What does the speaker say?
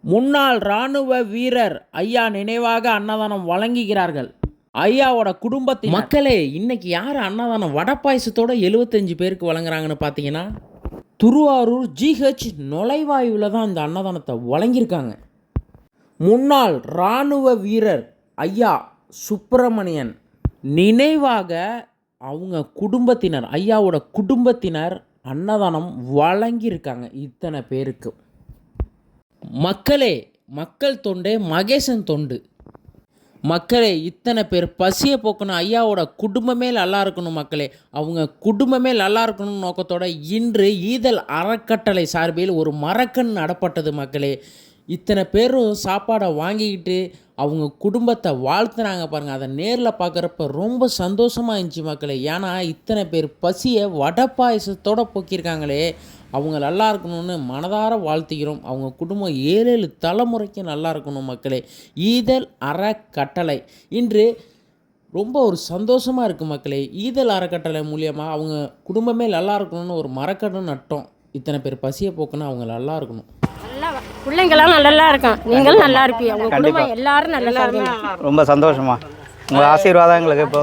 முன்னாள் இராணுவ வீரர் ஐயா நினைவாக அன்னதானம் வழங்குகிறார்கள். ஐயாவோட குடும்பத்தின் மக்களே, இன்னைக்கு யார் அன்னதானம் வடை பாயசத்தோட 75 பேருக்கு வழங்குறாங்கன்னு பார்த்தீங்கன்னா, திருவாரூர் ஜிஹெச் நுழைவாயுவில் தான் இந்த அன்னதானத்தை வழங்கியிருக்காங்க. முன்னாள் இராணுவ வீரர் ஐயா சுப்பிரமணியன் நினைவாக அவங்க குடும்பத்தினர், ஐயாவோட குடும்பத்தினர் அன்னதானம் வழங்கியிருக்காங்க இத்தனை பேருக்கு. மக்களே, மக்கள் தொண்டே மகேசன் தொண்டு. மக்களே, இத்தனை பேர் பசியை போக்கணும், ஐயாவோட குடும்பமே நல்லா இருக்கணும். மக்களே, அவங்க குடும்பமே நல்லா இருக்கணும் நோக்கத்தோட இன்று ஈதல் அறக்கட்டளை சார்பில் ஒரு மரக்கண் நடப்பட்டது. மக்களே, இத்தனை பேரும் சாப்பாடை வாங்கிக்கிட்டு அவங்க குடும்பத்தை வாழ்த்துனாங்க பாருங்கள். அதை நேரில் பார்க்குறப்ப ரொம்ப சந்தோஷமாக இருந்துச்சு மக்களே. ஏன்னா இத்தனை பேர் பசியை வடை பாயசத்தோடு போக்கியிருக்காங்களே, அவங்க நல்லா இருக்கணும்னு மனதார வாழ்த்துகிறோம். அவங்க குடும்பம் 7 தலைமுறைக்கு நல்லா இருக்கணும் மக்களே. ஈதல் அறக்கட்டளை இன்று ரொம்ப ஒரு சந்தோஷமாக இருக்குது மக்களே. ஈதல் அறக்கட்டளை மூலியமாக அவங்க குடும்பமே நல்லா இருக்கணும்னு ஒரு மரக்கன்று நட்டோம். இத்தனை பேர் பசியை போக்குன்னு அவங்க நல்லா இருக்கணும். பிள்ளைங்களாம் நல்லா இருக்கும், நீங்களும் நல்லா இருப்பீங்க, உங்கள் குடும்பம் எல்லாரும் நல்லா இருக்கணும். ரொம்ப சந்தோஷமா, உங்கள் ஆசீர்வாதம் எங்களுக்கு இப்போ